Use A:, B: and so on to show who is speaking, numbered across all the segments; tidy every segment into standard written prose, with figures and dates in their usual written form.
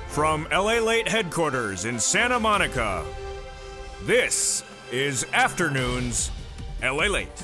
A: From LALATE headquarters in Santa Monica, this is Afternoons LALATE.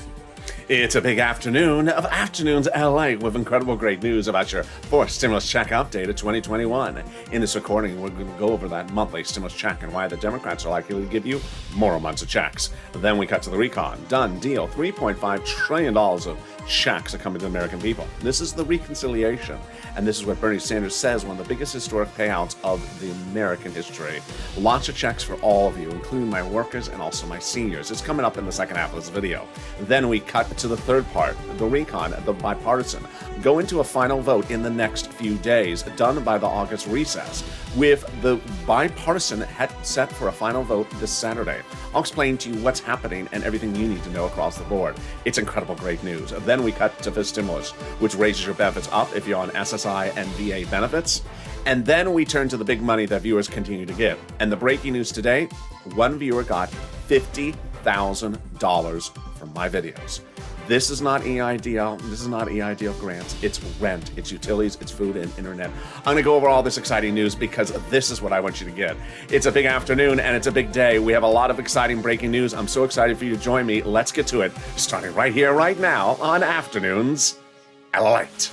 B: It's a big afternoon of Afternoons LA with incredible great news about your fourth stimulus check update of 2021. In this recording, we're going to go over that monthly stimulus check and why the Democrats are likely to give you more months of checks. Then we cut to the recon. Done deal. $3.5 trillion of checks are coming to the American people. This is the reconciliation. And this is what Bernie Sanders says, one of the biggest historic payouts of the American history. Lots of checks for all of you, including my workers and also my seniors. It's coming up in the second half of this video. Then we cut to the third part, the recon, the bipartisan. Go into a final vote in the next few days, done by the August recess, with the bipartisan set for a final vote this Saturday. I'll explain to you what's happening and everything you need to know across the board. It's incredible great news. Then we cut to the stimulus, which raises your benefits up if you're on SSI and VA benefits. And then we turn to the big money that viewers continue to give. And the breaking news today, one viewer got $50,000 from my videos. This is not EIDL. This is not EIDL grants. It's rent. It's utilities. It's food and internet. I'm going to go over all this exciting news because this is what I want you to get. It's a big afternoon and it's a big day. We have a lot of exciting breaking news. I'm so excited for you to join me. Let's get to it. Starting right here, right now on Afternoons LALATE.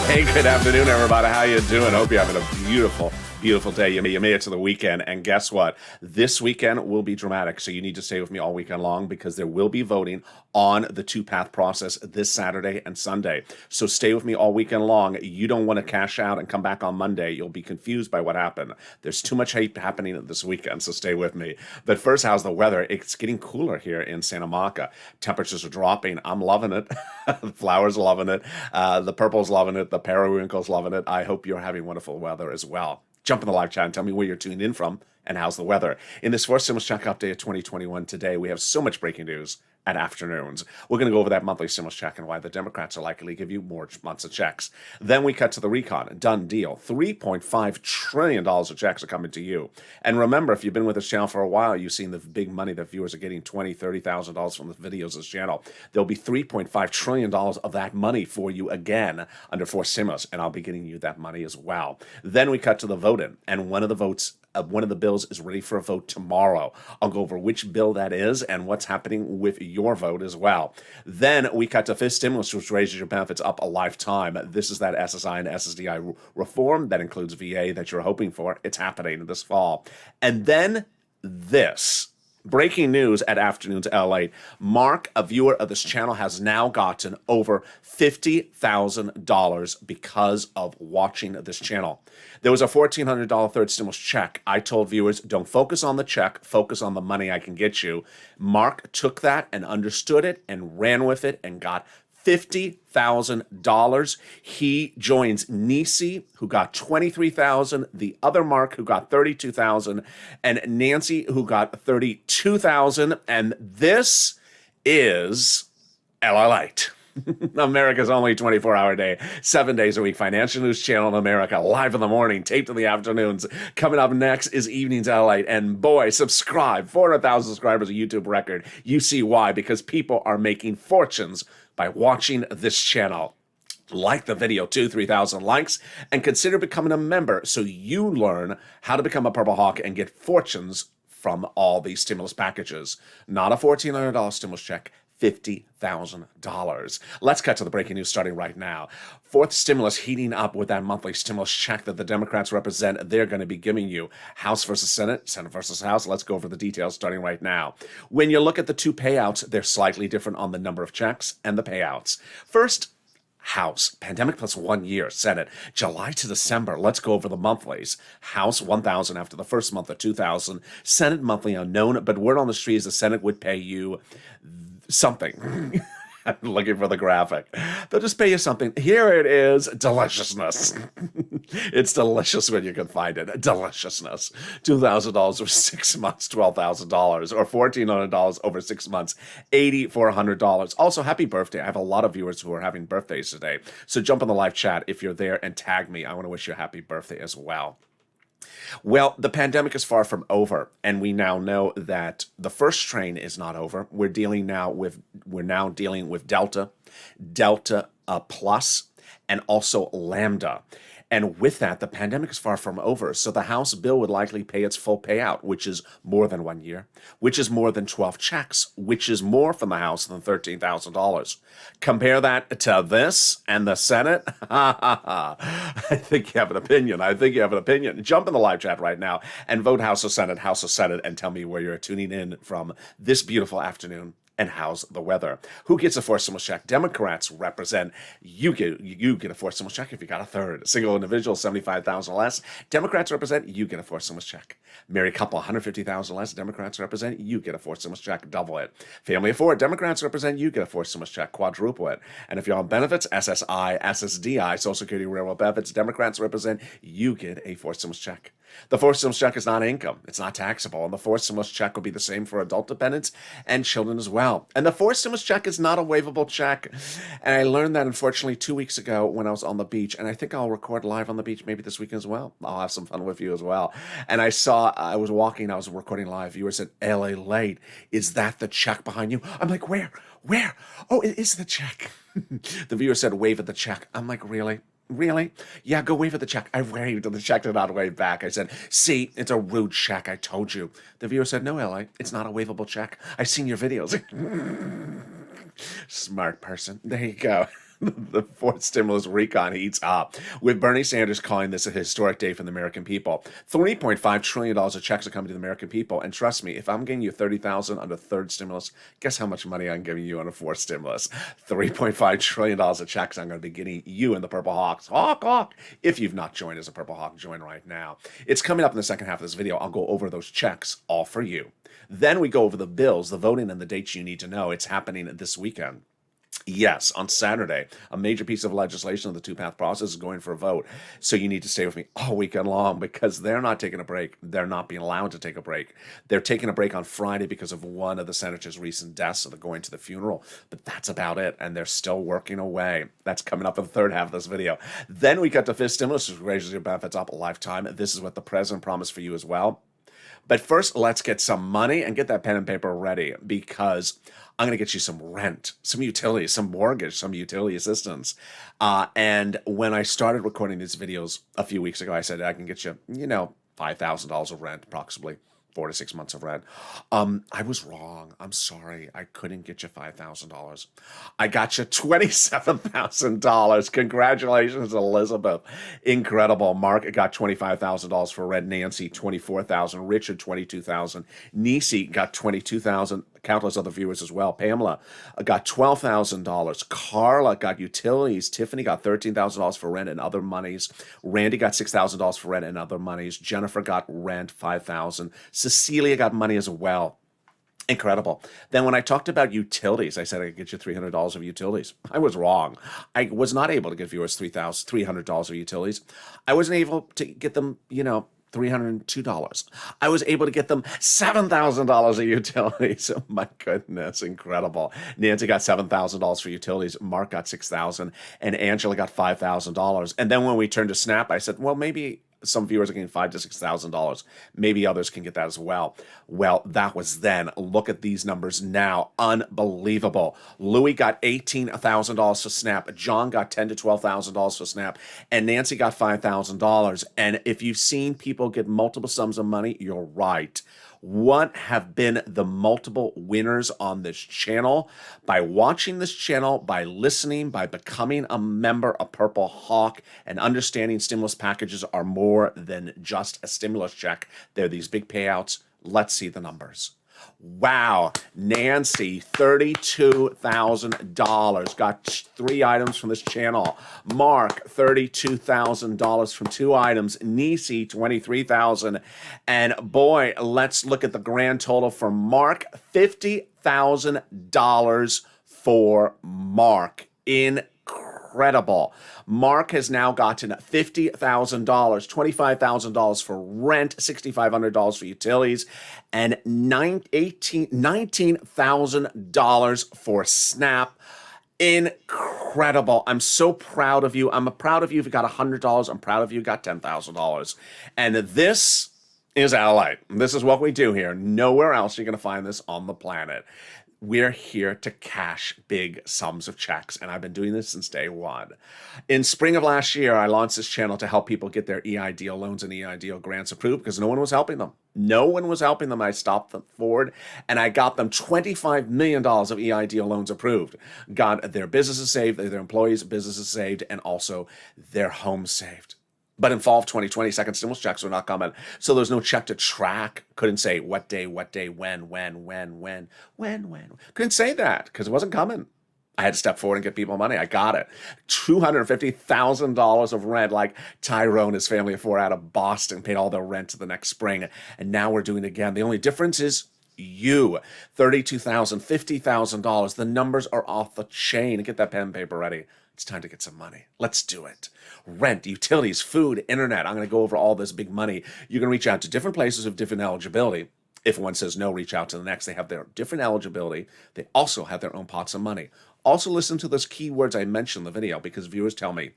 B: Hey, good afternoon, everybody. How you doing? Hope you're having a beautiful day. You made it to the weekend, and guess what? This weekend will be dramatic, so you need to stay with me all weekend long because there will be voting on the two-path process this Saturday and Sunday. So stay with me all weekend long. You don't want to cash out and come back on Monday. You'll be confused by what happened. There's too much hate happening this weekend, so stay with me. But first, how's the weather? It's getting cooler here in Santa Monica. Temperatures are dropping. I'm loving it. The flowers are loving it. The purple's loving it. The periwinkle's loving it. I hope you're having wonderful weather as well. Jump in the live chat and tell me where you're tuned in from and how's the weather. In this first stimulus check update of 2021 today, we have so much breaking news at Afternoons. We're going to go over that monthly stimulus check and why the Democrats are likely to give you more months of checks. Then we cut to the recon. Done deal. $3.5 trillion of checks are coming to you. And remember, if you've been with this channel for a while, you've seen the big money that viewers are getting, $20,000, $30,000 from the videos of this channel. There'll be $3.5 trillion of that money for you again under fourth stimulus, and I'll be getting you that money as well. Then we cut to the vote-in, and one of the bills is ready for a vote tomorrow. I'll go over which bill that is and what's happening with your vote as well. Then we cut to fifth stimulus, which raises your benefits up a lifetime. This is that SSI and SSDI reform that includes VA that you're hoping for. It's happening this fall. And then this. Breaking news at Afternoons LA. Mark, a viewer of this channel, has now gotten over $50,000 because of watching this channel. There was a $1,400 third stimulus check. I told viewers, don't focus on the check, focus on the money I can get you. Mark took that and understood it and ran with it and got $50,000. He joins Nisi, who got $23,000, the other Mark, who got $32,000, and Nancy, who got $32,000. And this is LALATE. America's only 24-hour day, 7 days a week, financial news channel in America, live in the morning, taped in the afternoons. Coming up next is Evenings LALATE. And boy, subscribe. 400,000 subscribers, a YouTube record. You see why, because people are making fortunes by watching this channel. Like the video, 3,000 likes, and consider becoming a member so you learn how to become a Purple Hawk and get fortunes from all these stimulus packages. Not a $1,400 stimulus check, $50,000. Let's cut to the breaking news starting right now. Fourth stimulus heating up with that monthly stimulus check that the Democrats represent. They're going to be giving you House versus Senate, Senate versus House. Let's go over the details starting right now. When you look at the two payouts, they're slightly different on the number of checks and the payouts. First, House, pandemic plus 1 year. Senate, July to December. Let's go over the monthlies. House, $1,000 after the first month of $2,000. Senate, monthly unknown, but word on the street is the Senate would pay you something. I'm looking for the graphic. They'll just pay you something. Here it is. Deliciousness. It's delicious when you can find it. Deliciousness. $2,000 over 6 months, $12,000, or $1,400 over 6 months, $8,400. Also, happy birthday. I have a lot of viewers who are having birthdays today. So jump in the live chat if you're there and tag me. I want to wish you a happy birthday as well. Well, the pandemic is far from over, and we now know that the first strain is not over. We're now dealing with Delta, Delta plus, and also Lambda. And with that, the pandemic is far from over. So the House bill would likely pay its full payout, which is more than 1 year, which is more than 12 checks, which is more from the House than $13,000. Compare that to this and the Senate. I think you have an opinion. Jump in the live chat right now and vote House or Senate, and tell me where you're tuning in from this beautiful afternoon. And how's the weather? Who gets a fourth stimulus check? Democrats represent you get a fourth stimulus check if you got a third. Single individual, 75,000 less. Democrats represent you get a fourth stimulus check. Married couple, 150,000 less. Democrats represent you get a fourth stimulus check. Double it. Family of four. Democrats represent you get a fourth stimulus check. Quadruple it. And if you're on benefits, SSI, SSDI, Social Security, Railroad benefits, Democrats represent you get a fourth stimulus check. The fourth stimulus check is not income. It's not taxable. And the fourth stimulus check will be the same for adult dependents and children as well. And the fourth stimulus check is not a waivable check. And I learned that, unfortunately, 2 weeks ago when I was on the beach. And I think I'll record live on the beach maybe this weekend as well. I'll have some fun with you as well. And I was recording live. Viewer said, LALATE, is that the check behind you? I'm like, where? Oh, it is the check. The viewer said, wave at the check. I'm like, really? Really? Yeah, go wave at the check. I waved and the check did not wave back. I said, see, it's a rude check. I told you. The viewer said, no, LA, it's not a waivable check. I've seen your videos. Smart person. There you go. The fourth stimulus recon heats up, with Bernie Sanders calling this a historic day for the American people. $3.5 trillion of checks are coming to the American people. And trust me, if I'm giving you $30,000 on the third stimulus, guess how much money I'm giving you on a fourth stimulus? $3.5 trillion of checks I'm going to be getting you and the Purple Hawks. Hawk. If you've not joined as a Purple Hawk, join right now. It's coming up in the second half of this video. I'll go over those checks all for you. Then we go over the bills, the voting, and the dates you need to know. It's happening this weekend. Yes, on Saturday, a major piece of legislation of the two-path process is going for a vote. So you need to stay with me all weekend long, because they're not taking a break. They're not being allowed to take a break. They're taking a break on Friday because of one of the senator's recent deaths, so they're going to the funeral. But that's about it, and they're still working away. That's coming up in the third half of this video. Then we got the fifth stimulus, which raises your benefits up a lifetime. This is what the president promised for you as well. But first, let's get some money and get that pen and paper ready, because I'm going to get you some rent, some utilities, some mortgage, some utility assistance. And when I started recording these videos a few weeks ago, I said I can get you, $5,000 of rent, approximately 4 to 6 months of rent. I was wrong. I'm sorry. I couldn't get you $5,000. I got you $27,000. Congratulations, Elizabeth. Incredible. Mark got $25,000 for rent. Nancy, $24,000. Richard, $22,000. Nisi got $22,000. Countless other viewers as well. Pamela got $12,000. Carla got utilities. Tiffany got $13,000 for rent and other monies. Randy got $6,000 for rent and other monies. Jennifer got rent, $5,000. Cecilia got money as well. Incredible. Then when I talked about utilities, I said I could get you $300 of utilities. I was wrong. I was not able to give viewers $300 of utilities. I wasn't able to get them, $302. I was able to get them $7,000 of utilities. Oh my goodness, incredible. Nancy got $7,000 for utilities. Mark got $6,000, and Angela got $5,000. And then when we turned to Snap, I said, well, maybe some viewers are getting $5,000 to $6,000. Maybe others can get that as well. Well, that was then. Look at these numbers now. Unbelievable. Louis got $18,000 for Snap. John got $10,000 to $12,000 for Snap. And Nancy got $5,000. And if you've seen people get multiple sums of money, you're right. What have been the multiple winners on this channel? By watching this channel, by listening, by becoming a member of Purple Hawk, and understanding stimulus packages are more than just a stimulus check. They're these big payouts. Let's see the numbers. Wow, Nancy, $32,000. Got 3 items from this channel. Mark, $32,000 from 2 items. Nisi, $23,000. And boy, let's look at the grand total for Mark, $50,000 for Mark. Incredible. Mark has now gotten $50,000, $25,000 for rent, $6,500 for utilities, and $19,000 for SNAP. Incredible. I'm so proud of you. I'm proud of you if you got $100. I'm proud of you got $10,000. And this is LALATE. This is what we do here. Nowhere else you're going to find this on the planet. We're here to cash big sums of checks, and I've been doing this since day one. In spring of last year, I launched this channel to help people get their EIDL loans and EIDL grants approved because no one was helping them. No one was helping them. I stopped them forward, and I got them $25 million of EIDL loans approved. Got their businesses saved, their employees' businesses saved, and also their homes saved. But in fall of 2020, second stimulus checks were not coming. So there's no check to track. Couldn't say what day, when. Couldn't say that because it wasn't coming. I had to step forward and get people money. I got it. $250,000 of rent, like Tyrone and his family of four out of Boston paid all their rent the next spring. And now we're doing it again. The only difference is you. $32,000, $50,000. The numbers are off the chain. Get that pen and paper ready. It's time to get some money. Let's do it. Rent, utilities, food, internet. I'm going to go over all this big money. You're going to reach out to different places of different eligibility. If one says no, reach out to the next. They have their different eligibility. They also have their own pots of money. Also listen to those keywords I mentioned in the video because viewers tell me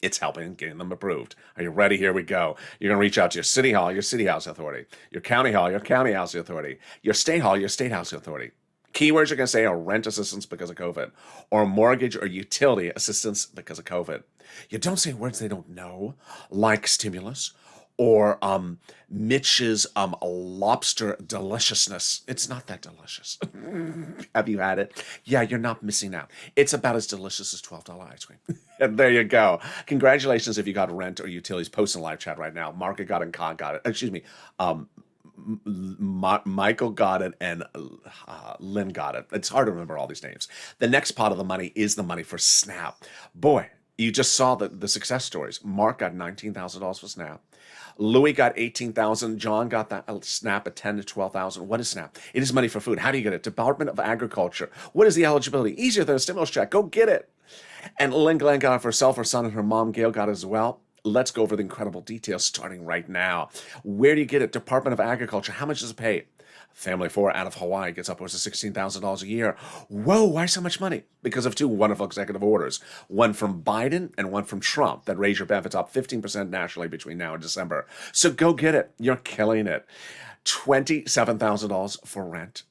B: it's helping getting them approved. Are you ready? Here we go. You're going to reach out to your city hall, your city housing authority, your county hall, your county housing authority, your state hall, your state housing authority. Keywords you're going to say are rent assistance because of COVID, or mortgage or utility assistance because of COVID. You don't say words they don't know, like stimulus, or Mitch's lobster deliciousness. It's not that delicious. Have you had it? Yeah, you're not missing out. It's about as delicious as $12 ice cream. And there you go. Congratulations if you got rent or utilities. Post in live chat right now. Mark got it and Con got it. Excuse me. Michael got it and Lynn got it. It's hard to remember all these names. The next pot of the money is the money for SNAP. Boy, you just saw the success stories. Mark got $19,000 for SNAP. Louis got $18,000. John got that SNAP at $10,000 to $12,000. What is SNAP? It is money for food. How do you get it? Department of Agriculture. What is the eligibility? Easier than a stimulus check. Go get it. And Lynn Glenn got it for herself, her son, and her mom, Gail, got it as well. Let's go over the incredible details starting right now. Where do you get it? Department of Agriculture. How much does it pay? Family of four out of Hawaii gets upwards of $16,000 a year. Whoa, why so much money? Because of two wonderful executive orders, one from Biden and one from Trump that raise your benefits up 15% nationally between now and December. So go get it. You're killing it. $27,000 for rent,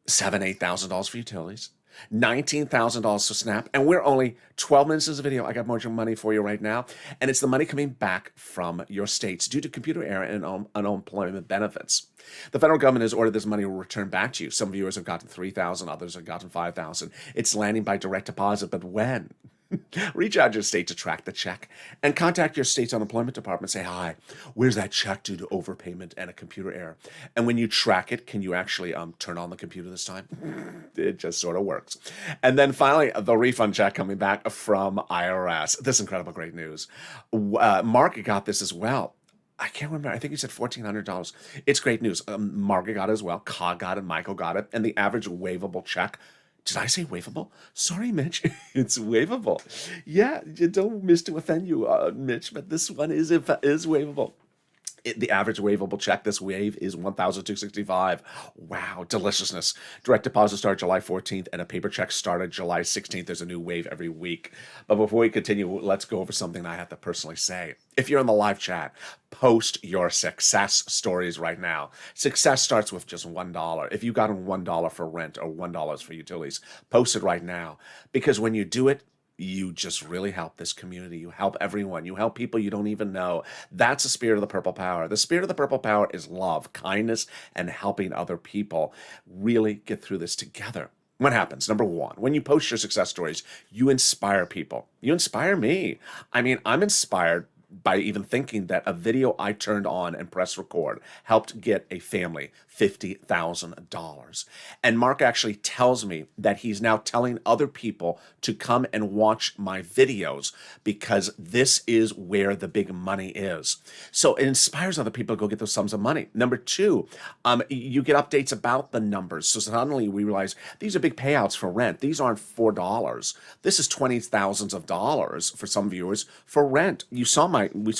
B: $7,000, $8,000 for utilities, $19,000 for SNAP, and we're only 12 minutes into the video. I got more money for you right now, and it's the money coming back from your states due to computer error and unemployment benefits. The federal government has ordered this money will return back to you. Some viewers have gotten $3,000, others have gotten $5,000. It's landing by direct deposit, but when? Reach out to your state to track the check and contact your state's unemployment department. Say, hi, where's that check due to overpayment and a computer error? And when you track it, can you actually turn on the computer this time? It just sort of works. And then finally, the refund check coming back from IRS. This incredible great news. Mark got this as well. I can't remember. I think he said $1,400. It's great news. Margaret got it as well. Ka got it. Michael got it. And the average waivable check. Did I say waivable? Sorry, Mitch. It's waivable. Yeah, you don't miss to offend you, Mitch, but this one is waivable. The average waivable check this wave is $1,265. Wow, deliciousness. Direct deposit started July 14th, and a paper check started July 16th. There's a new wave every week. But before we continue, let's go over something I have to personally say. If you're in the live chat, post your success stories right now. Success starts with just $1. If you got $1 for rent or $1 for utilities, post it right now. Because when you do it, you just really help this community. You help everyone. You help people you don't even know. That's the spirit of the Purple Power. The spirit of the Purple Power is love, kindness, and helping other people really get through this together. What happens? Number one, when you post your success stories, you inspire people. You inspire me. I mean, I'm inspired by even thinking that a video I turned on and pressed record helped get a family $50,000. And Mark actually tells me that he's now telling other people to come and watch my videos because this is where the big money is. So it inspires other people to go get those sums of money. Number two, you get updates about the numbers. So suddenly we realize these are big payouts for rent. These aren't $4. This is $20,000s of dollars for some viewers for rent. We saw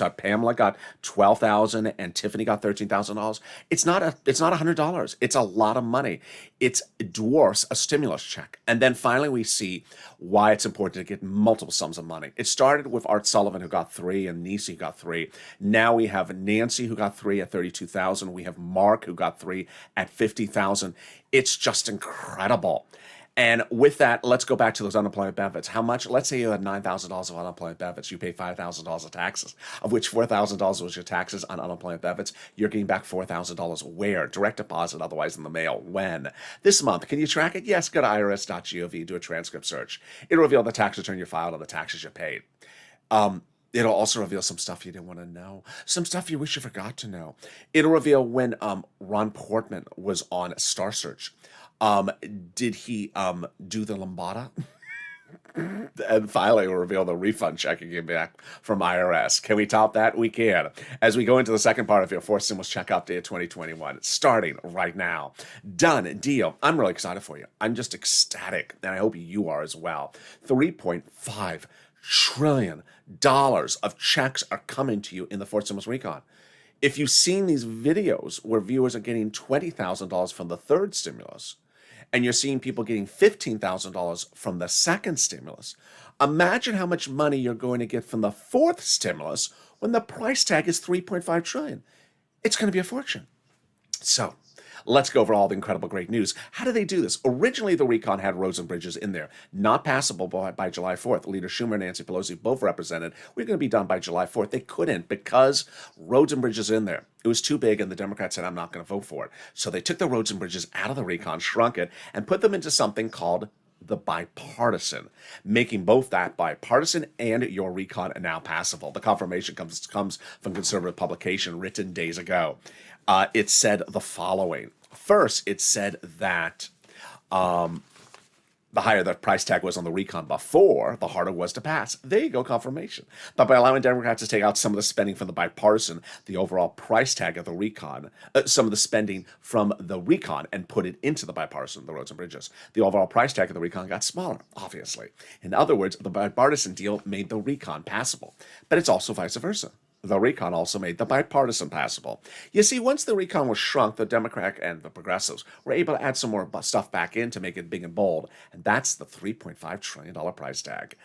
B: Pamela got $12,000 and Tiffany got $13,000. It's not $100. It's a lot of money. It dwarfs a stimulus check. And then finally we see why it's important to get multiple sums of money. It started with Art Sullivan, who got 3, and Nisi got 3. Now we have Nancy, who got 3 at $32,000. We have Mark, who got 3 at $50,000. It's just incredible. And with that, let's go back to those unemployment benefits. How much? Let's say you had $9,000 of unemployment benefits. You pay $5,000 of taxes, of which $4,000 was your taxes on unemployment benefits. You're getting back $4,000. Where? Direct deposit, otherwise in the mail. When? This month. Can you track it? Yes. Go to irs.gov, do a transcript search. It'll reveal the tax return you filed and the taxes you paid. It'll also reveal some stuff you didn't want to know, some stuff you wish you forgot to know. It'll reveal when Ron Portman was on Star Search. Did he do the lambada? And finally, we'll reveal the refund check you get back from IRS. Can we top that? We can. As we go into the second part of your fourth stimulus check update 2021, starting right now. Done deal. I'm really excited for you. I'm just ecstatic, and I hope you are as well. $3.5 trillion of checks are coming to you in the fourth stimulus recon. If you've seen these videos where viewers are getting $20,000 from the third stimulus, and you're seeing people getting $15,000 from the second stimulus, imagine how much money you're going to get from the fourth stimulus when the price tag is $3.5 trillion. It's going to be a fortune. So let's go over all the incredible great news. How did they do this? Originally, the recon had roads and bridges in there, not passable by July 4th. Leader Schumer and Nancy Pelosi both represented we're going to be done by July 4th. They couldn't because roads and bridges in there. It was too big, and the Democrats said, I'm not going to vote for it. So they took the roads and bridges out of the recon, shrunk it, and put them into something called the bipartisan, making both that bipartisan and your recon now passable. The confirmation comes from conservative publication written days ago. It said the following. First, it said that the higher the price tag was on the recon before, the harder it was to pass. There you go, confirmation. But by allowing Democrats to take out some of the spending from the bipartisan, the overall price tag of the recon, some of the spending from the recon and put it into the bipartisan, the roads and bridges, the overall price tag of the recon got smaller, obviously. In other words, the bipartisan deal made the recon passable. But it's also vice versa. The recon also made the bipartisan passable. You see, once the recon was shrunk, the Democrat and the progressives were able to add some more stuff back in to make it big and bold, and that's the $3.5 trillion price tag.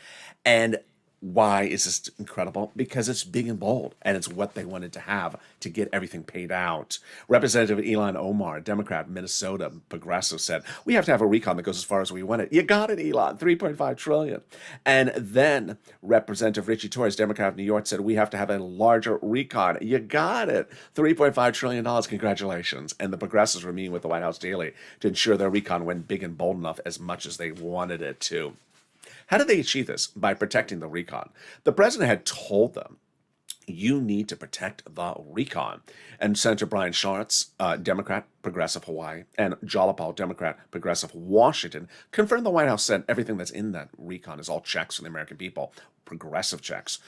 B: And why is this incredible? Because it's big and bold, and it's what they wanted to have to get everything paid out. Representative Elon Omar, Democrat, Minnesota, progressive, said, we have to have a recon that goes as far as we want it. You got it, Elon, $3.5 trillion. And then Representative Richie Torres, Democrat of New York, said, we have to have a larger recon. You got it, $3.5 trillion. Congratulations. And the progressives were meeting with the White House daily to ensure their recon went big and bold enough as much as they wanted it to. How did they achieve this? By protecting the recon. The president had told them, you need to protect the recon. And Senator Brian Schatz, Democrat, progressive Hawaii, and Jalopal, Democrat, progressive Washington, confirmed the White House said everything that's in that recon is all checks for the American people, progressive checks.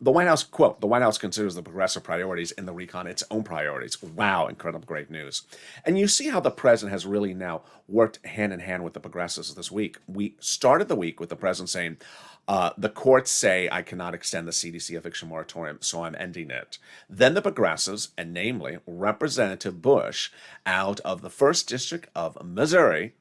B: The White House, quote, the White House considers the progressive priorities in the recon its own priorities. Wow, incredible, great news. And you see how the president has really now worked hand in hand with the progressives this week. We started the week with the president saying, the courts say I cannot extend the CDC eviction moratorium, so I'm ending it. Then the progressives, and namely Representative Bush, out of the 1st District of Missouri,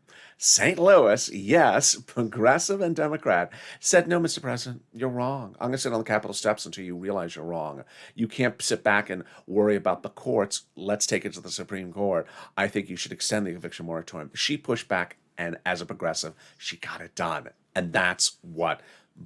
B: St. Louis, yes, progressive and Democrat, said, no, Mr. President, you're wrong. I'm going to sit on the Capitol steps until you realize you're wrong. You can't sit back and worry about the courts. Let's take it to the Supreme Court. I think you should extend the eviction moratorium. She pushed back, and as a progressive, she got it done. And that's what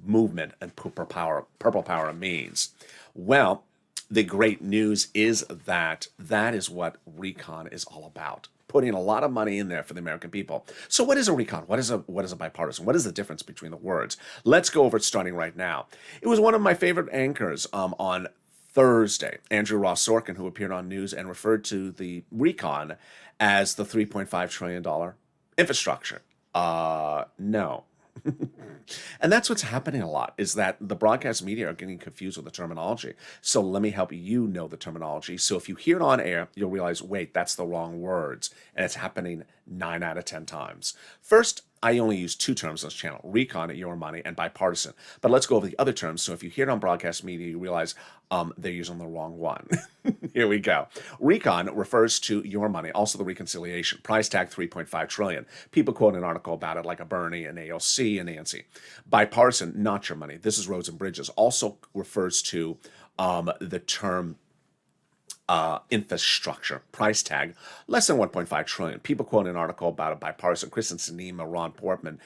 B: movement and purple power means. Well, the great news is that is what recon is all about. Putting a lot of money in there for the American people. So what is a recon? What is a bipartisan? What is the difference between the words? Let's go over it starting right now. It was one of my favorite anchors on Thursday, Andrew Ross Sorkin, who appeared on news and referred to the recon as the $3.5 trillion infrastructure. No. And that's what's happening a lot, is that the broadcast media are getting confused with the terminology. So let me help you know the terminology. So if you hear it on air, you'll realize, wait, that's the wrong words. And it's happening 9 out of 10 times. First, I only use 2 terms on this channel, recon, your money, and bipartisan. But let's go over the other terms. So if you hear it on broadcast media, you realize they're using the wrong one. Here we go. Recon refers to your money, also the reconciliation. Price tag $3.5 trillion. People quote an article about it like a Bernie, an AOC, and Nancy. Bipartisan, not your money. This is roads and bridges. Also refers to the term infrastructure. Price tag less than 1.5 trillion. People quote an article about a bipartisan Kristen Sinema, Ron Portman,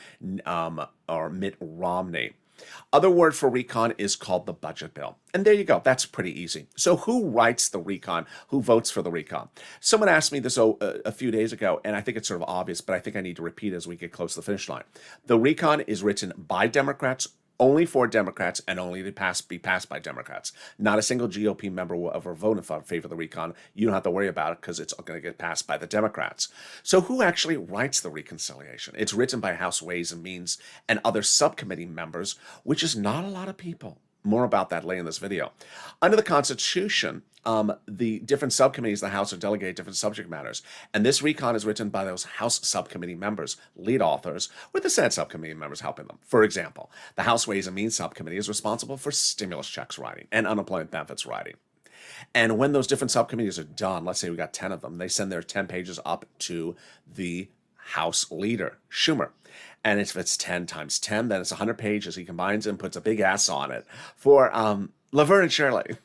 B: or Mitt Romney. Other word for recon is called the budget bill. And there you go. That's pretty easy. So who writes the recon? Who votes for the recon? Someone asked me this a few days ago, and I think it's sort of obvious, but I think I need to repeat as we get close to the finish line. The recon is written by Democrats, only for Democrats, and only to be passed by Democrats. Not a single GOP member will ever vote in favor of the recon. You don't have to worry about it because it's going to get passed by the Democrats. So who actually writes the reconciliation? It's written by House Ways and Means and other subcommittee members, which is not a lot of people. More about that later in this video. Under the Constitution, the different subcommittees of the House are delegated different subject matters. And this recon is written by those House subcommittee members, lead authors, with the Senate subcommittee members helping them. For example, the House Ways and Means subcommittee is responsible for stimulus checks writing and unemployment benefits writing. And when those different subcommittees are done, let's say we got 10 of them, they send their 10 pages up to the House leader, Schumer. And if it's 10 times 10, then it's 100 pages. He combines it and puts a big S on it for Laverne and Shirley.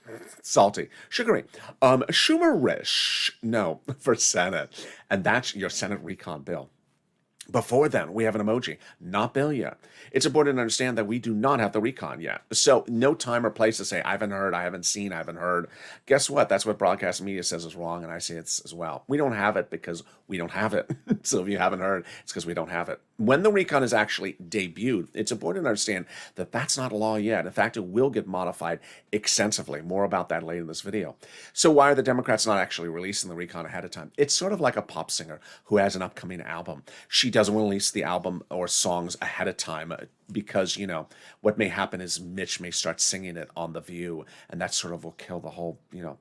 B: Salty. Sugary. Schumerish. No, for Senate. And that's your Senate recon bill. Before then, we have an emoji, not bill yet. It's important to understand that we do not have the recon yet. So no time or place to say, I haven't heard, I haven't seen, I haven't heard. Guess what? That's what broadcast media says is wrong, and I say it's as well. We don't have it because we don't have it. So if you haven't heard, it's because we don't have it. When the recon is actually debuted, it's important to understand that that's not a law yet. In fact, it will get modified extensively. More about that later in this video. So why are the Democrats not actually releasing the recon ahead of time? It's sort of like a pop singer who has an upcoming album. She doesn't release the album or songs ahead of time because, you know, what may happen is Mitch may start singing it on The View, and that sort of will kill the whole, you know.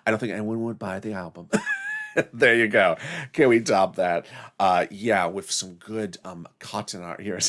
B: I don't think anyone would buy the album. There you go. Can we top that? Yeah, with some good cotton art here.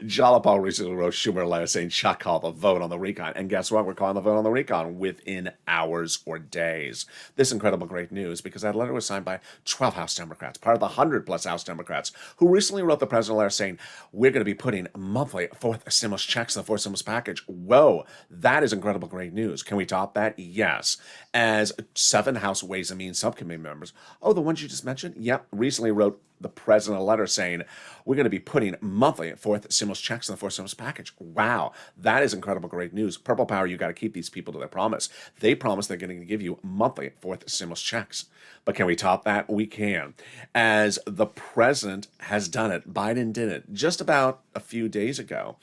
B: Jalapal recently wrote Schumer a letter saying Chuck called the vote on the recon. And guess what? We're calling the vote on the recon within hours or days. This incredible great news because that letter was signed by 12 House Democrats, part of the 100+ House Democrats, who recently wrote the president a letter saying, we're going to be putting monthly fourth stimulus checks in the fourth stimulus package. Whoa, that is incredible great news. Can we top that? Yes. As 7 House Ways and Means subcommittee members, the ones you just mentioned, yep, recently wrote the president a letter saying we're going to be putting monthly fourth stimulus checks in the fourth stimulus package. Wow, that is incredible great news. Purple Power, you got to keep these people to their promise. They promise they're going to give you monthly fourth stimulus checks. But can we top that? We can. As the president has done it, Biden did it just about a few days ago.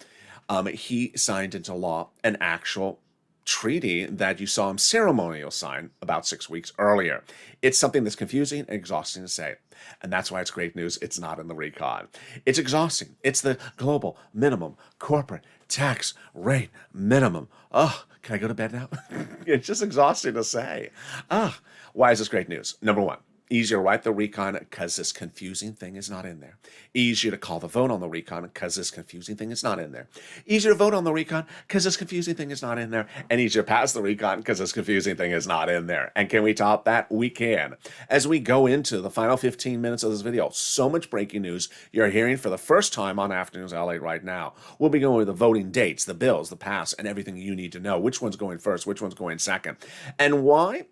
B: He signed into law an actual treaty that you saw him ceremonial sign about 6 weeks earlier. It's something that's confusing and exhausting to say. And that's why it's great news. It's not in the recon. It's exhausting. It's the global minimum corporate tax rate minimum. Oh, can I go to bed now? It's just exhausting to say. Why is this great news? Number one, easier to write the recon because this confusing thing is not in there. Easier to call the vote on the recon because this confusing thing is not in there. Easier to vote on the recon because this confusing thing is not in there. And easier to pass the recon because this confusing thing is not in there. And can we top that? We can. As we go into the final 15 minutes of this video, so much breaking news you're hearing for the first time on Afternoons LA right now. We'll be going with the voting dates, the bills, the pass, and everything you need to know. Which one's going first? Which one's going second? And why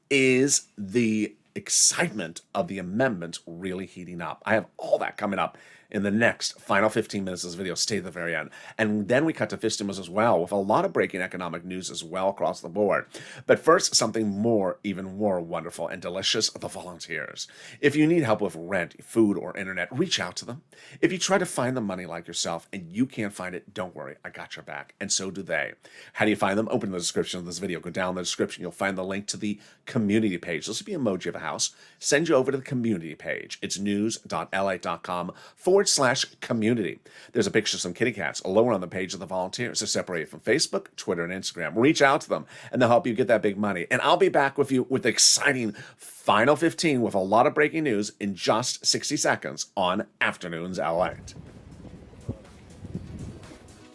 B: is the excitement of the amendments really heating up? I have all that coming up in the next final 15 minutes of this video. Stay at the very end. And then we cut to Fistimos as well, with a lot of breaking economic news as well across the board. But first, something more, even more wonderful and delicious, the volunteers. If you need help with rent, food, or internet, reach out to them. If you try to find the money like yourself and you can't find it, don't worry, I got your back. And so do they. How do you find them? Open the description of this video. Go down the description. You'll find the link to the community page. This will be an emoji of a house. Send you over to the community page. It's news.lalate.com/community. There's a picture of some kitty cats lower on the page of the volunteers. They're separated from Facebook, Twitter, and Instagram. Reach out to them, and they'll help you get that big money. And I'll be back with you with exciting Final 15 with a lot of breaking news in just 60 seconds on Afternoons LALATE.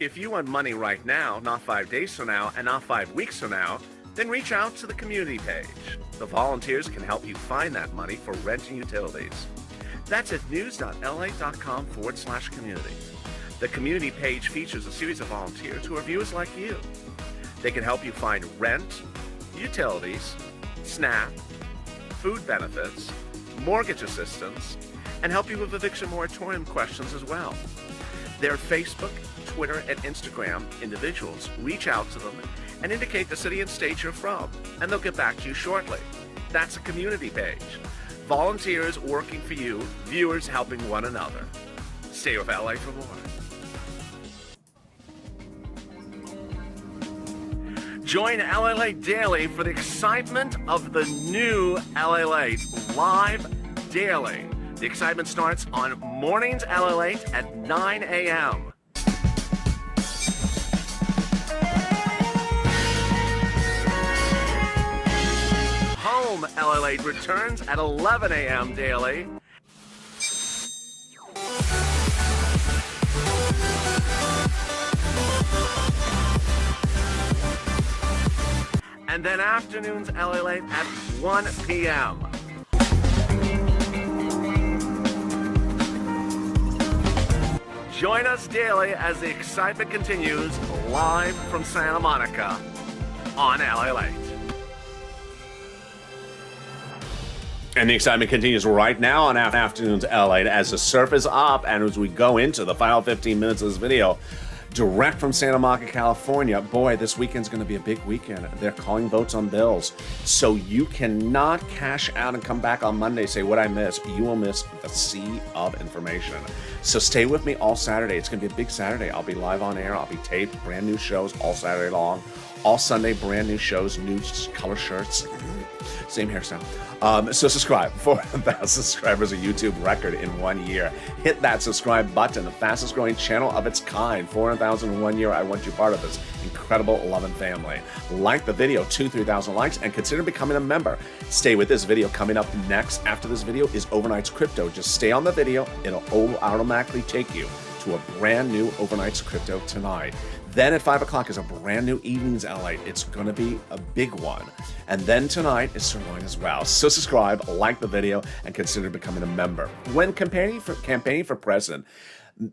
B: If you want money right now, not 5 days from now, and not 5 weeks from now, then reach out to the community page. The volunteers can help you find that money for rent and utilities. That's at news.lalate.com/community. The community page features a series of volunteers who are viewers like you. They can help you find rent, utilities, SNAP, food benefits, mortgage assistance, and help you with eviction moratorium questions as well. Their Facebook, Twitter, and Instagram individuals reach out to them and indicate the city and state you're from, and they'll get back to you shortly. That's a community page. Volunteers working for you, viewers helping one another. Stay with LA for more. Join LALATE Daily for the excitement of the new LALATE live daily. The excitement starts on mornings LALATE at 9 a.m. Home LALATE returns at 11 a.m. daily. And then Afternoons LALATE at 1 p.m. Join us daily as the excitement continues live from Santa Monica on LALATE. And the excitement continues right now on Afternoons LALATE as the surf is up and as we go into the final 15 minutes of this video. Direct from Santa Monica, California. Boy, this weekend's going to be a big weekend. They're calling votes on bills. So you cannot cash out and come back on Monday, say, what I missed. You will miss the sea of information. So stay with me all Saturday. It's going to be a big Saturday. I'll be live on air. I'll be taped. Brand new shows all Saturday long. All Sunday, brand new shows, new color shirts. Same hairstyle. So subscribe. 4,000 subscribers, a YouTube record in 1 year. Hit that subscribe button, the fastest growing channel of its kind. 400,000 in 1 year. I want you part of this incredible loving family. Like the video, 3,000 likes, and consider becoming a member. Stay with this video. Coming up next after this video is Overnight's Crypto. Just stay on the video. It'll automatically take you to a brand new Overnight's Crypto tonight. Then at 5 o'clock is a brand new Evenings LALATE. It's going to be a big one. And then tonight is Sirloin as well. So subscribe, like the video, and consider becoming a member. When campaigning for president,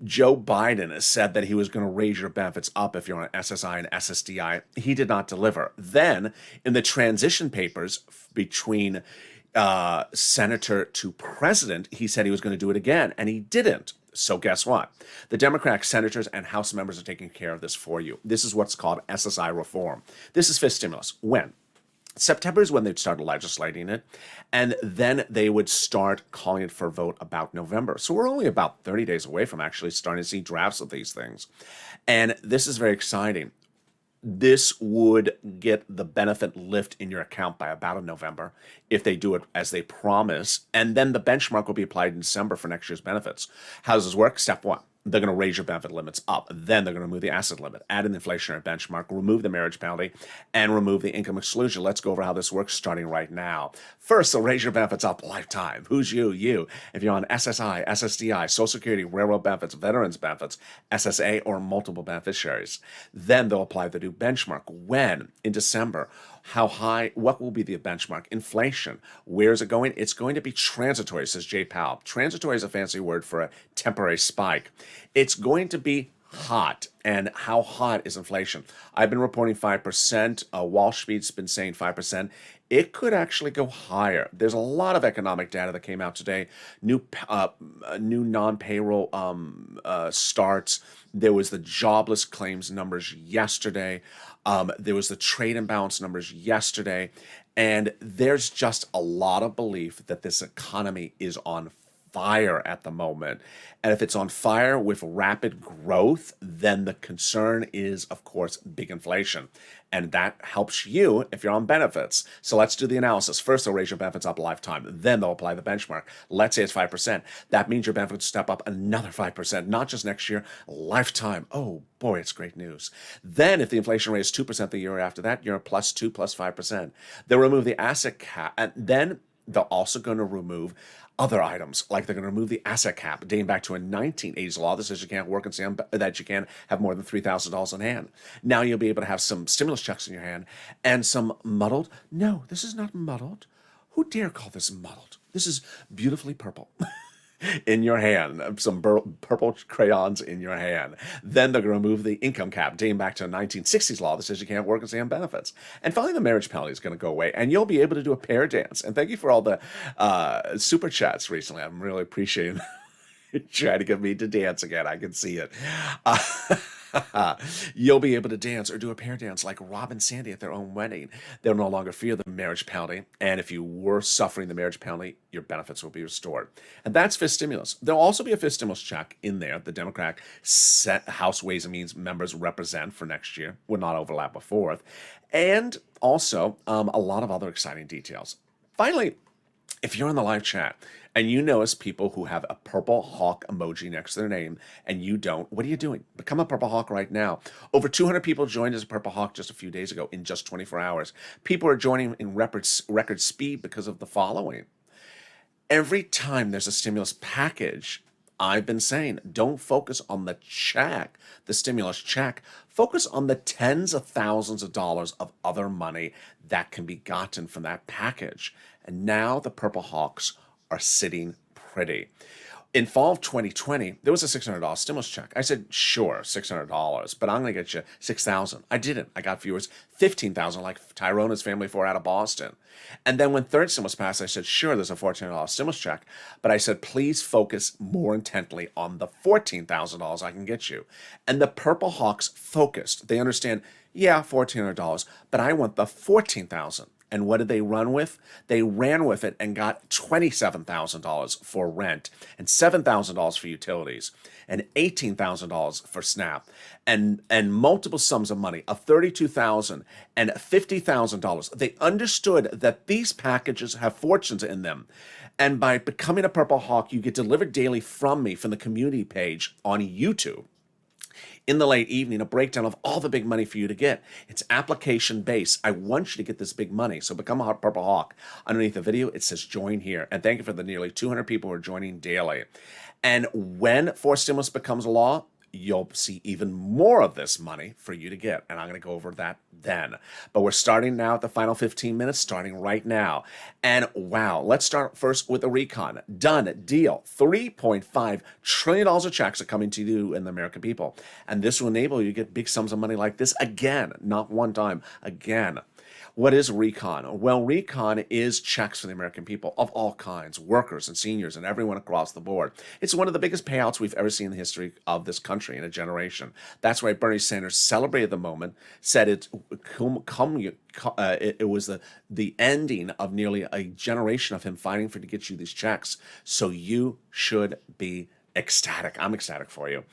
B: Joe Biden has said that he was going to raise your benefits up if you're on SSI and SSDI. He did not deliver. Then, in the transition papers between senator to president, he said he was going to do it again, and he didn't. So guess what? The Democratic senators and House members are taking care of this for you. This is what's called SSI reform. This is fifth stimulus. When? September is when they'd start legislating it, and then they would start calling it for a vote about November. So we're only about 30 days away from actually starting to see drafts of these things. And this is very exciting. This would get the benefit lift in your account by about November if they do it as they promise. And then the benchmark will be applied in December for next year's benefits. How does this work? Step one. They're going to raise your benefit limits up. Then they're going to remove the asset limit, add an inflationary benchmark, remove the marriage penalty, and remove the income exclusion. Let's go over how this works starting right now. First, they'll raise your benefits up lifetime. Who's you? You. If you're on SSI, SSDI, Social Security, railroad benefits, veterans benefits, SSA, or multiple beneficiaries. Then they'll apply the new benchmark. When? In December. How high? What will be the benchmark? Inflation. Where is it going? It's going to be transitory, says Jay Powell. Transitory is a fancy word for a temporary spike. It's going to be hot. And how hot is inflation? I've been reporting 5%. Wall Street's been saying 5%. It could actually go higher. There's a lot of economic data that came out today. New non-payroll starts. There was the jobless claims numbers yesterday. There was the trade imbalance numbers yesterday. And there's just a lot of belief that this economy is on fire at the moment. And if it's on fire with rapid growth, then the concern is, of course, big inflation. And that helps you if you're on benefits. So let's do the analysis. First, they'll raise your benefits up a lifetime. Then they'll apply the benchmark. Let's say it's 5%. That means your benefits step up another 5%, not just next year, lifetime. Oh boy, it's great news. Then if the inflation rate is 2% the year after that, you're plus 2 plus 5%. They'll remove the asset cap. And then they're also going to remove other items, like they're going to remove the asset cap dating back to a 1980s law that says you can't work and say that you can't have more than $3,000 in hand. Now you'll be able to have some stimulus checks in your hand and some muddled. No, this is not muddled. Who dare call this muddled? This is beautifully purple. In your hand, some purple crayons in your hand. Then they're going to remove the income cap dating back to a 1960s law that says you can't work and stay on benefits. And finally, the marriage penalty is going to go away, and you'll be able to do a pair dance. And thank you for all the super chats recently. I'm really appreciating trying to get me to dance again. I can see it. You'll be able to dance or do a pair dance like Rob and Sandy at their own wedding. They'll no longer fear the marriage penalty. And if you were suffering the marriage penalty, your benefits will be restored. And that's fifth stimulus. There'll also be a fifth stimulus check in there. The Democratic House Ways and Means members represent for next year. Would not overlap with fourth. And also a lot of other exciting details. Finally, if you're in the live chat and you notice people who have a purple hawk emoji next to their name and you don't, what are you doing? Become a purple hawk right now. Over 200 people joined as a purple hawk just a few days ago in just 24 hours. People are joining in record speed because of the following. Every time there's a stimulus package, I've been saying, don't focus on the check, the stimulus check. Focus on the tens of thousands of dollars of other money that can be gotten from that package. And now the Purple Hawks are sitting pretty. In fall of 2020, there was a $600 stimulus check. I said, sure, $600, but I'm going to get you $6,000. I didn't. I got viewers $15,000, like Tyrona's family four out of Boston. And then when third stimulus passed, I said, sure, there's a $1,400 stimulus check. But I said, please focus more intently on the $14,000 I can get you. And the Purple Hawks focused. They understand, yeah, $1,400, but I want the $14,000. And what did they run with? They ran with it and got $27,000 for rent and $7,000 for utilities and $18,000 for SNAP and multiple sums of money of $32,000 and $50,000. They understood that these packages have fortunes in them. And by becoming a Purple Hawk, you get delivered daily from me from the community page on YouTube. In the late evening, a breakdown of all the big money for you to get. It's application based. I want you to get this big money. So become a Purple Hawk. Underneath the video, it says join here. And thank you for the nearly 200 people who are joining daily. And when fourth stimulus becomes law, you'll see even more of this money for you to get. And I'm going to go over that then. But we're starting now at the final 15 minutes, starting right now. And wow, let's start first with a recon. Done deal. $3.5 trillion of checks are coming to you and the American people. And this will enable you to get big sums of money like this again, not one time, again. What is recon? Well, recon is checks for the American people of all kinds, workers and seniors and everyone across the board. It's one of the biggest payouts we've ever seen in the history of this country in a generation. That's why Bernie Sanders celebrated the moment, said it was the ending of nearly a generation of him fighting to get you these checks. So you should be ecstatic. I'm ecstatic for you.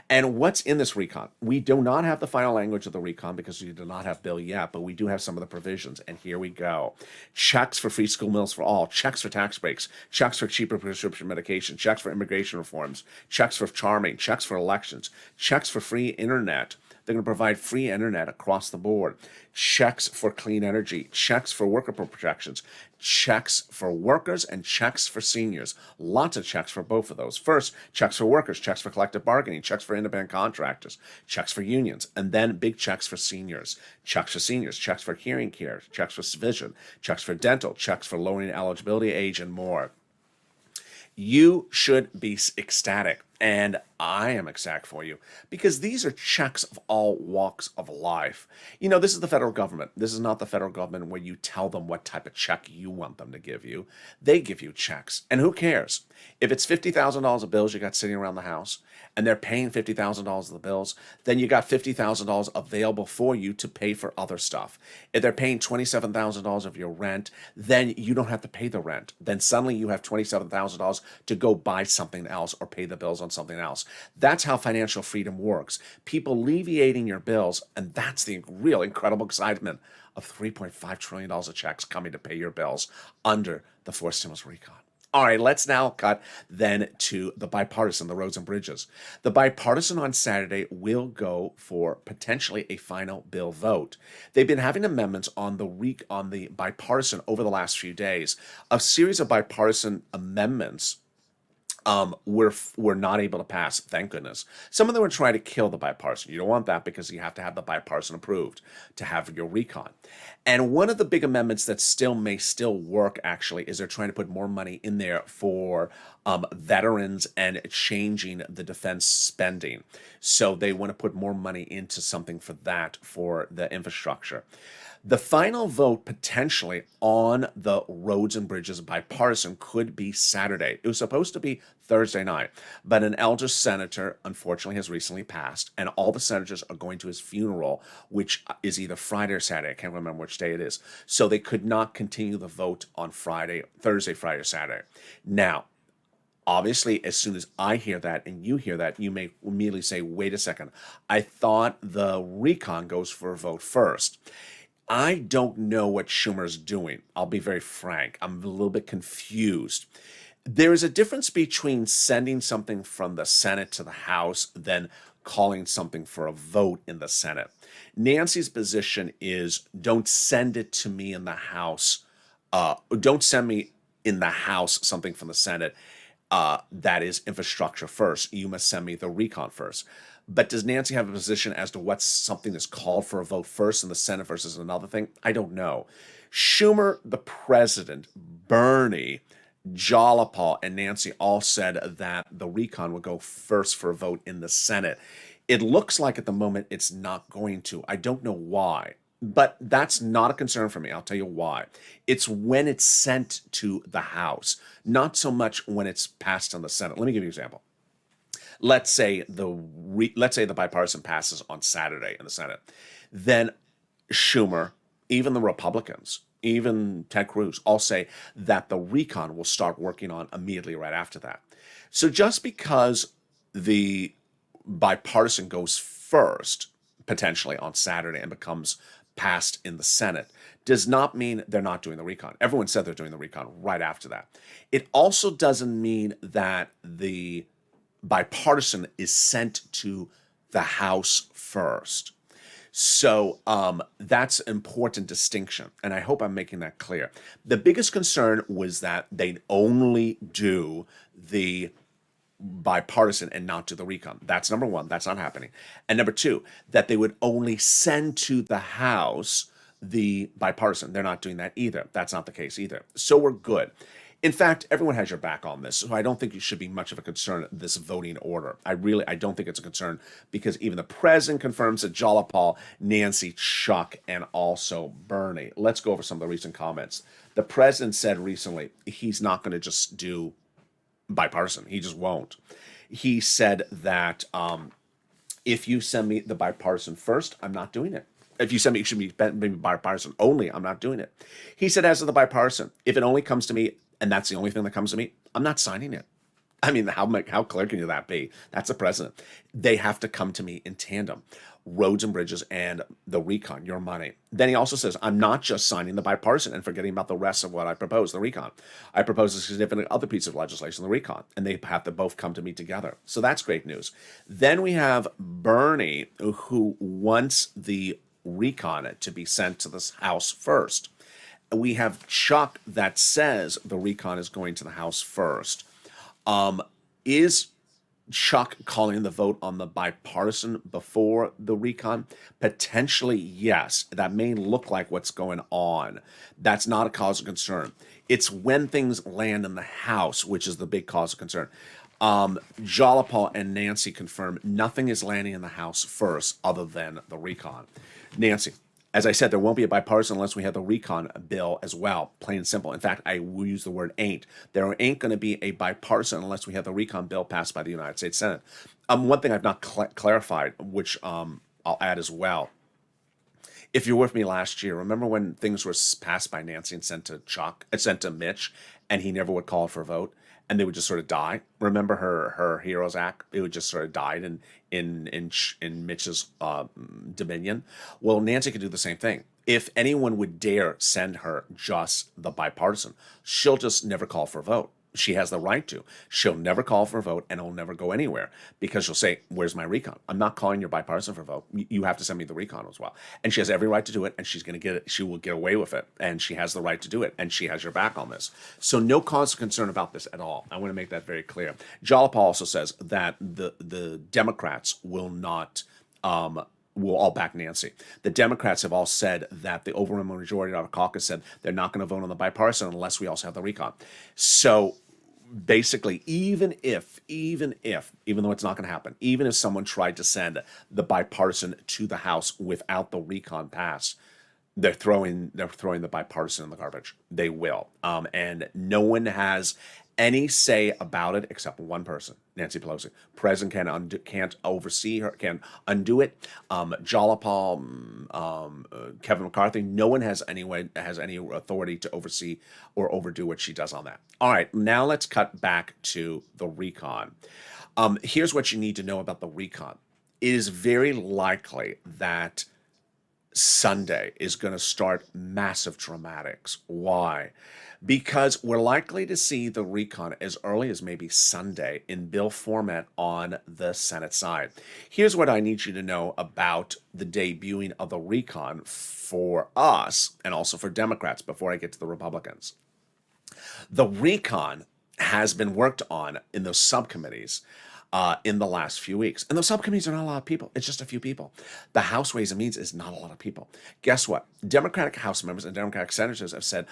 B: And what's in this recon? We do not have the final language of the recon because we do not have bill yet, but we do have some of the provisions. And here we go. Checks for free school meals for all, checks for tax breaks, checks for cheaper prescription medication, checks for immigration reforms, checks for charming, checks for elections, checks for free internet. They're going to provide free internet across the board. Checks for clean energy, checks for worker protections, checks for workers, and checks for seniors. Lots of checks for both of those. First, checks for workers, checks for collective bargaining, checks for independent contractors, checks for unions, and then big checks for seniors. Checks for seniors, checks for hearing care, checks for vision, checks for dental, checks for lowering eligibility age, and more. You should be ecstatic. And I am ecstatic for you because these are checks of all walks of life. This is the federal government. This is not the federal government where you tell them what type of check you want them to give you. They give you checks. And who cares? If it's $50,000 of bills you got sitting around the house and they're paying $50,000 of the bills, then you got $50,000 available for you to pay for other stuff. If they're paying $27,000 of your rent, then you don't have to pay the rent. Then suddenly you have $27,000 to go buy something else or pay the bills on something else. That's how financial freedom works. People alleviating your bills, and that's the real incredible excitement of $3.5 trillion of checks coming to pay your bills under the forced stimulus recon. All right, let's now cut then to the bipartisan, the roads and bridges. The bipartisan on Saturday will go for potentially a final bill vote. They've been having amendments on the bipartisan over the last few days. A series of bipartisan amendments were not able to pass, thank goodness. Some of them were trying to kill the bipartisan. You don't want that because you have to have the bipartisan approved to have your recon. And one of the big amendments that may still work, actually, is they're trying to put more money in there for veterans and changing the defense spending. So they want to put more money into something for that, for the infrastructure. The final vote potentially on the roads and bridges bipartisan could be Saturday. It was supposed to be Thursday night, but an elder senator unfortunately has recently passed, and all the senators are going to his funeral, which is either Friday or Saturday. I can't remember which day it is. So they could not continue the vote on Thursday, Friday, or Saturday. Now, obviously, as soon as I hear that and you hear that, you may immediately say, wait a second, I thought the recon goes for a vote first. I don't know what Schumer's doing. I'll be very frank. I'm a little bit confused. There is a difference between sending something from the Senate to the House than calling something for a vote in the Senate. Nancy's position is don't send it to me in the House. Don't send me in the House something from the Senate that is infrastructure first. You must send me the recon first. But does Nancy have a position as to what's something that's called for a vote first in the Senate versus another thing? I don't know. Schumer, the president, Bernie, Jolipal, and Nancy all said that the recon would go first for a vote in the Senate. It looks like at the moment it's not going to. I don't know why. But that's not a concern for me. I'll tell you why. It's when it's sent to the House, not so much when it's passed on the Senate. Let me give you an example. Let's say the bipartisan passes on Saturday in the Senate. Then Schumer, even the Republicans, even Ted Cruz, all say that the recon will start working on immediately right after that. So just because the bipartisan goes first, potentially on Saturday, and becomes passed in the Senate, does not mean they're not doing the recon. Everyone said they're doing the recon right after that. It also doesn't mean that the bipartisan is sent to the House first. So that's an important distinction, and I hope I'm making that clear. The biggest concern was that they'd only do the bipartisan and not do the recon. That's number one. That's not happening. And number two, that they would only send to the House the bipartisan. They're not doing that either. That's not the case either. So we're good. In fact, everyone has your back on this, so I don't think it should be much of a concern, this voting order. I don't think it's a concern because even the president confirms that Jolipal, Nancy, Chuck, and also Bernie. Let's go over some of the recent comments. The president said recently he's not going to just do bipartisan. He just won't. He said that if you send me the bipartisan first, I'm not doing it. If you send me, it should be maybe bipartisan only, I'm not doing it. He said, as of the bipartisan, if it only comes to me, and that's the only thing that comes to me, I'm not signing it. I mean, how clear can that be? That's the president. They have to come to me in tandem. Roads and bridges and the recon, your money. Then he also says, I'm not just signing the bipartisan and forgetting about the rest of what I propose, the recon. I propose a significant other piece of legislation, the recon, and they have to both come to me together. So that's great news. Then we have Bernie, who wants the recon to be sent to the House first. We have Chuck that says the recon is going to the House first. Is Chuck calling the vote on the bipartisan before the recon? Potentially, yes. That may look like what's going on. That's not a cause of concern. It's when things land in the House, which is the big cause of concern. Jalapal and Nancy confirm nothing is landing in the House first other than the recon. Nancy, as I said, there won't be a bipartisan unless we have the recon bill as well, plain and simple. In fact, I will use the word ain't. There ain't going to be a bipartisan unless we have the recon bill passed by the United States Senate. One thing I've not clarified, which I'll add as well. If you were with me last year, remember when things were passed by Nancy and sent to Mitch, and he never would call for a vote, and they would just sort of die? Remember her Heroes Act? It would just sort of died in Mitch's dominion. Well, Nancy could do the same thing. If anyone would dare send her just the bipartisan, she'll just never call for a vote. She has the right to. She'll never call for a vote, and it'll never go anywhere because she'll say, "Where's my recon? I'm not calling your bipartisan for a vote. You have to send me the recon as well." And she has every right to do it, and she's going to get it. She will get away with it, and she has the right to do it, and she has your back on this. So no cause of concern about this at all. I want to make that very clear. Jalapal also says that the Democrats will not. Will all back Nancy. The Democrats have all said that the overwhelming majority of our caucus said they're not going to vote on the bipartisan unless we also have the recon. So basically, even though it's not going to happen, even if someone tried to send the bipartisan to the House without the recon pass, they're throwing the bipartisan in the garbage. They will, and no one has any say about it except one person, Nancy Pelosi. President can't oversee her, can undo it. Jalapal, Kevin McCarthy, no one has any authority to oversee or overdo what she does on that. All right, now let's cut back to the recon. Here's what you need to know about the recon. It is very likely that Sunday is going to start massive dramatics. Why? Because we're likely to see the recon as early as maybe Sunday in bill format on the Senate side. Here's what I need you to know about the debuting of the recon for us and also for Democrats before I get to the Republicans. The recon has been worked on in those subcommittees in the last few weeks. And those subcommittees are not a lot of people. It's just a few people. The House Ways and Means is not a lot of people. Guess what? Democratic House members and Democratic senators have said,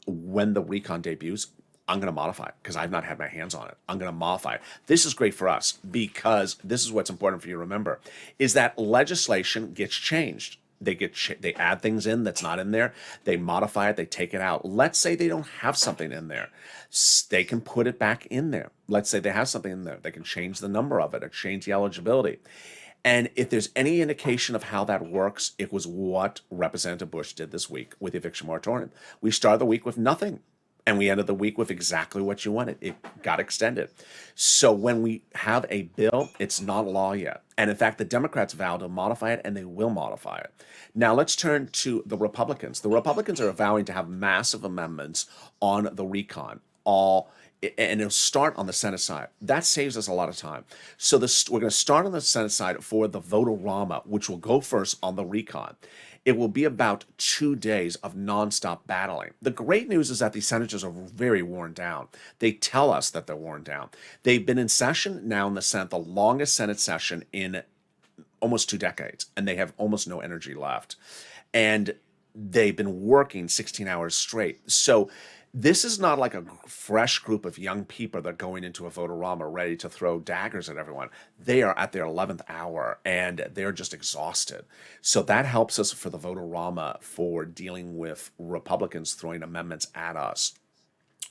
B: when the recon debuts, I'm going to modify it because I've not had my hands on it. I'm going to modify it. This is great for us because this is what's important for you to remember, is that legislation gets changed. They add things in that's not in there. They modify it. They take it out. Let's say they don't have something in there. They can put it back in there. Let's say they have something in there. They can change the number of it or change the eligibility. And if there's any indication of how that works, it was what Representative Bush did this week with the eviction moratorium. We started the week with nothing, and we ended the week with exactly what you wanted. It got extended. So when we have a bill, it's not law yet. And in fact, the Democrats vowed to modify it, and they will modify it. Now let's turn to the Republicans. The Republicans are vowing to have massive amendments on the recon, and it'll start on the Senate side. That saves us a lot of time. So we're going to start on the Senate side for the vote-a-rama, which will go first on the recon. It will be about 2 days of nonstop battling. The great news is that the senators are very worn down. They tell us that they're worn down. They've been in session now in the Senate, the longest Senate session in almost 2 decades, and they have almost no energy left. And they've been working 16 hours straight. So this is not like a fresh group of young people that are going into a vote-a-rama ready to throw daggers at everyone. They are at their 11th hour, and they're just exhausted. So that helps us for the vote-a-rama for dealing with Republicans throwing amendments at us.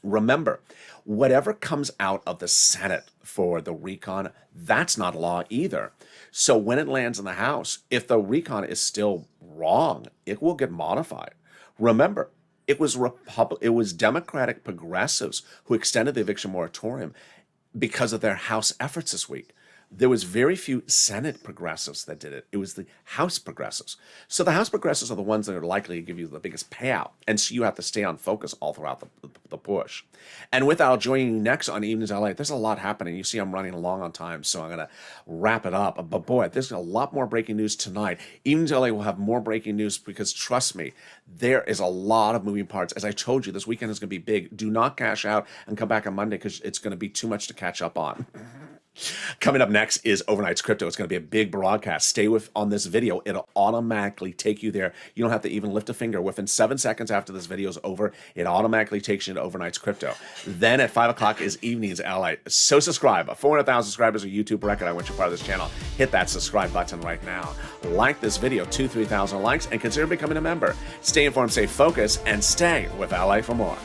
B: Remember, whatever comes out of the Senate for the recon, that's not law either. So when it lands in the House, if the recon is still wrong, it will get modified. Remember, it was Democratic progressives who extended the eviction moratorium because of their House efforts this week. There was very few Senate progressives that did it. It was the House progressives. So the House progressives are the ones that are likely to give you the biggest payout. And so you have to stay on focus all throughout the push. And with that, I'll join you next on Evenings LA. There's a lot happening. You see I'm running along on time, so I'm going to wrap it up. But boy, there's a lot more breaking news tonight. Evenings LA will have more breaking news because trust me, there is a lot of moving parts. As I told you, this weekend is going to be big. Do not cash out and come back on Monday because it's going to be too much to catch up on. Coming up next is Overnight's Crypto. It's going to be a big broadcast. Stay with on this video. It'll automatically take you there. You don't have to even lift a finger. Within 7 seconds after this video is over, it automatically takes you to Overnight's Crypto. Then at 5 o'clock is Evening's LALATE. So subscribe. 400,000 subscribers, a YouTube record. I want you part of this channel. Hit that subscribe button right now. Like this video, 2,000-3,000 likes, and consider becoming a member. Stay informed, stay focused, and stay with LA for more.